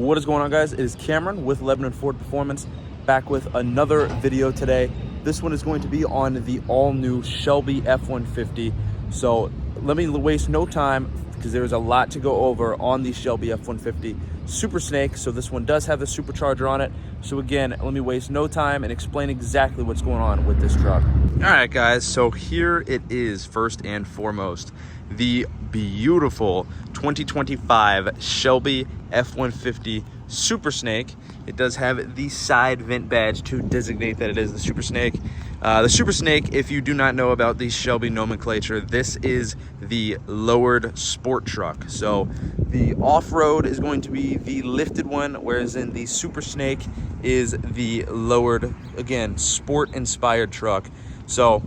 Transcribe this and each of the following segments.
What is going on, guys? It is Cameron with Lebanon Ford Performance, back with another video today. This one is going to be on the all-new Shelby F150. So let me waste no time because there's a lot to go over on the Shelby F150 Super Snake. So this one does have the supercharger on it. So again, let me waste no time and explain exactly what's going on with this truck. All right, guys, so here it is. First and foremost, the beautiful 2025 Shelby F150 Super Snake. It does have the side vent badge to designate that it is the Super Snake. The Super Snake, if you do not know about the Shelby nomenclature, this is the lowered sport truck. So the off-road is going to be the lifted one, whereas in the Super Snake is the lowered, again, sport-inspired truck. So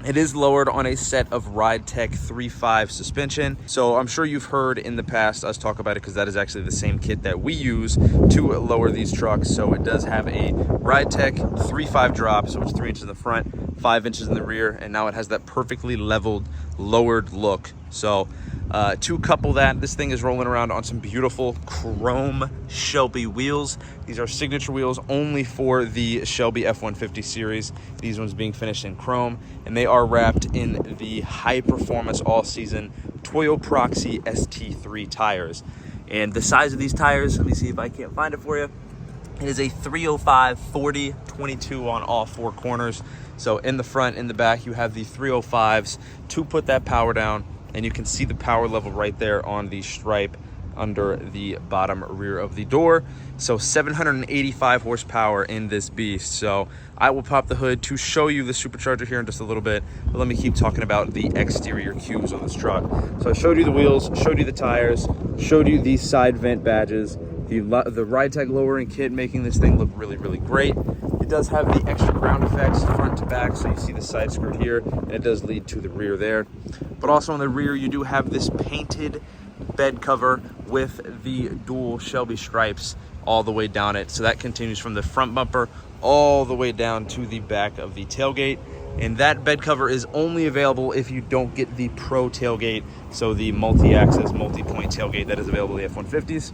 it is lowered on a set of RideTech 3.5 suspension. So I'm sure you've heard in the past us talk about it because that is actually the same kit that we use to lower these trucks. So it does have a RideTech 3.5 drop, so it's 3 inches in the front, 5 inches in the rear, and now it has that perfectly leveled, lowered look. So to couple that, this thing is rolling around on some beautiful chrome Shelby wheels. These are signature wheels only for the Shelby F150 series. These ones being finished in chrome, and they are wrapped in the high performance all season Toyo Proxy ST3 tires. And the size of these tires, let me see if I can't find it for you. It is a 305 40 22 on all four corners. So in the front, in the back, you have the 305s to put that power down. And you can see the power level right there on the stripe under the bottom rear of the door. So 785 horsepower in this beast. So I will pop the hood to show you the supercharger here in just a little bit, but let me keep talking about the exterior cues on this truck. So I showed you the wheels, showed you the tires, showed you the side vent badges, the RideTech lowering kit making this thing look really, really great. It does have the extra ground effects front to back, so you see the side skirt here, and it does lead to the rear there. But also on the rear, you do have this painted bed cover with the dual Shelby stripes all the way down it. So that continues from the front bumper all the way down to the back of the tailgate. And that bed cover is only available if you don't get the Pro tailgate, so the multi-axis, multi-point tailgate that is available in the F-150s.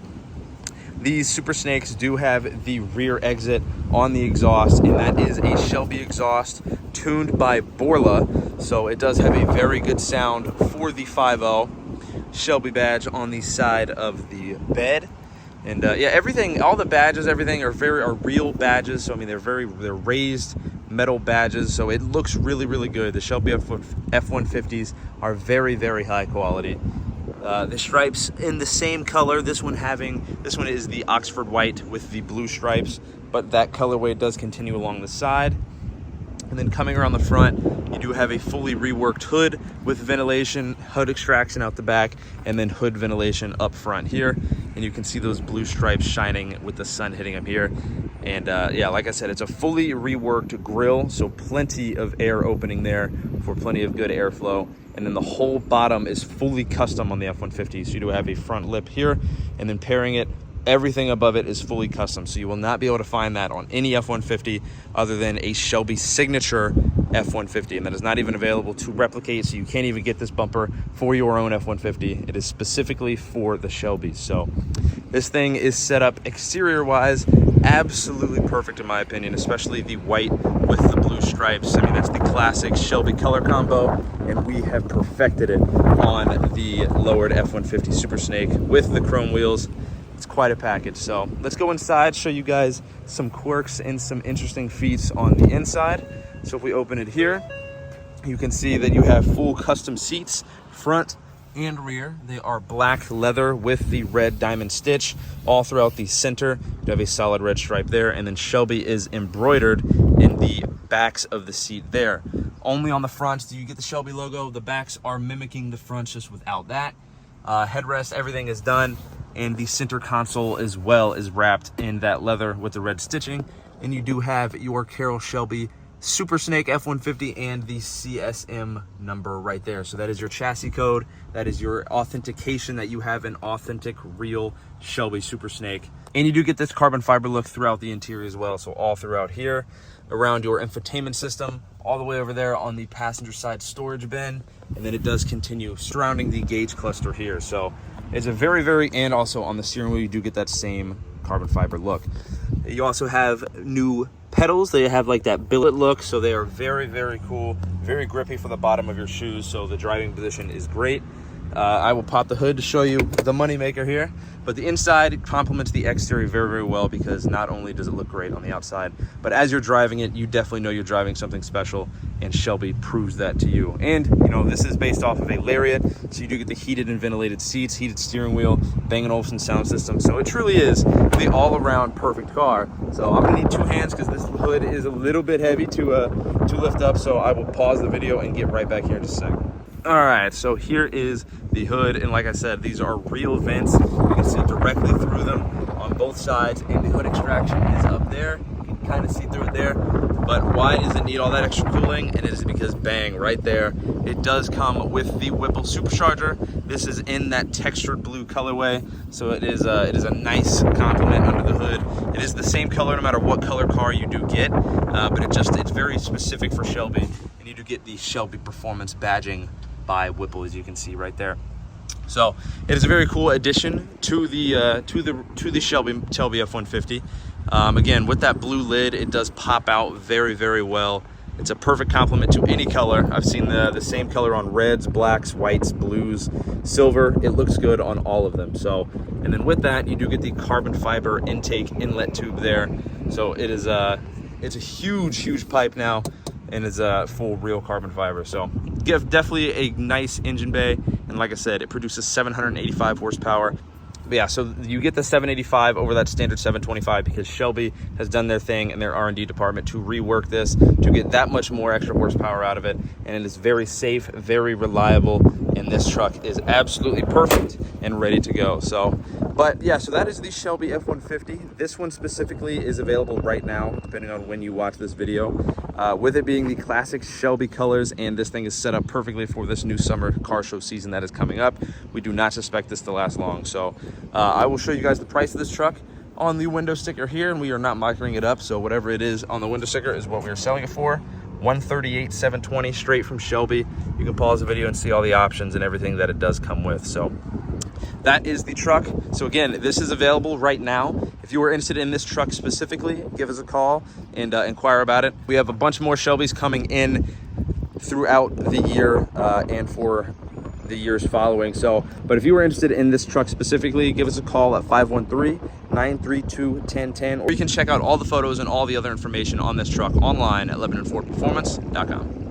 These Super Snakes do have the rear exit on the exhaust, and that is a Shelby exhaust tuned by Borla. So it does have a very good sound for the 5.0 Shelby badge on the side of the bed. And yeah, everything, all the badges, everything are real badges. So I mean, they're raised metal badges. So it looks really, really good. The Shelby F150s are very, very high quality. The stripes in the same color. This one is the Oxford white with the blue stripes, but that colorway does continue along the side. And then coming around the front, you do have a fully reworked hood with ventilation, hood extraction out the back, and then hood ventilation up front here. And you can see those blue stripes shining with the sun hitting them here. And yeah, like I said, it's a fully reworked grille, so plenty of air opening there for plenty of good airflow. And then the whole bottom is fully custom on the F-150. So you do have a front lip here, and then pairing it, everything above it is fully custom. So you will not be able to find that on any F-150 other than a Shelby signature F-150. And that is not even available to replicate, so you can't even get this bumper for your own F-150. It is specifically for the Shelbys. So this thing is set up exterior-wise absolutely perfect in my opinion, especially the white with the blue stripes. I mean, that's the classic Shelby color combo, and we have perfected it on the lowered F-150 Super Snake with the chrome wheels. It's quite a package. So let's go inside, show you guys some quirks and some interesting feats on the inside. So if we open it here, you can see that you have full custom seats, front and rear. They are black leather with the red diamond stitch all throughout the center. You have a solid red stripe there, and then Shelby is embroidered in the backs of the seat there. Only on the fronts do you get the Shelby logo. The backs are mimicking the fronts just without that. Headrest, everything is done, and the center console as well is wrapped in that leather with the red stitching. And you do have your Carroll Shelby Super Snake F-150 and the CSM number right there. So that is your chassis code. That is your authentication that you have an authentic, real Shelby Super Snake. And you do get this carbon fiber look throughout the interior as well. So all throughout here, around your infotainment system, all the way over there on the passenger side storage bin. And then it does continue surrounding the gauge cluster here. So it's a very, and also on the steering wheel, you do get that same carbon fiber look. You also have new pedals. They have like that billet look, so they are very, very cool, very grippy for the bottom of your shoes, so the driving position is great. I will pop the hood to show you the money maker here, but the inside complements the exterior very, very well, because not only does it look great on the outside, but as you're driving it, you definitely know you're driving something special, and Shelby proves that to you. And you know, this is based off of a Lariat, so you do get the heated and ventilated seats, heated steering wheel, Bang & Olufsen sound system, so it truly is the all-around perfect car. So I'm gonna need two hands because this hood is a little bit heavy to lift up, so I will pause the video and get right back here in just a second. All right, so here is the hood, and like I said, these are real vents. You can see directly through them on both sides, and the hood extraction is up there. You can kind of see through it there, but why does it need all that extra cooling? And it is because, bang, right there, it does come with the Whipple supercharger. This is in that textured blue colorway, so it is a nice complement under the hood. It is the same color no matter what color car you do get, but it's very specific for Shelby, and you do get the Shelby Performance badging by Whipple, as you can see right there. So it is a very cool addition to the Shelby F150. Again, with that blue lid, it does pop out very, very well. It's a perfect complement to any color. I've seen the same color on reds, blacks, whites, blues, silver. It looks good on all of them. So, and then with that, you do get the carbon fiber intake inlet tube there. So it is it's a huge pipe now, and it's a full real carbon fiber. So definitely a nice engine bay, and like I said, it produces 785 horsepower. But yeah, so you get the 785 over that standard 725 because Shelby has done their thing in their R&D department to rework this to get that much more extra horsepower out of it, and it is very safe, very reliable, and this truck is absolutely perfect and ready to go. So, but yeah, so that is the Shelby F150. This one specifically is available right now, depending on when you watch this video, with it being the classic Shelby colors, and this thing is set up perfectly for this new summer car show season that is coming up. We do not suspect this to last long, so I will show you guys the price of this truck on the window sticker here, and we are not microing it up, so whatever it is on the window sticker is what we are selling it for. $138,720 straight from Shelby. You can pause the video and see all the options and everything that it does come with. So that is the truck. So again, this is available right now. If you are interested in this truck specifically, give us a call and inquire about it. We have a bunch more Shelbys coming in throughout the year and for the years following. So, but if you are interested in this truck specifically, give us a call at 513-932-1010, or you can check out all the photos and all the other information on this truck online at LebanonFordPerformance.com.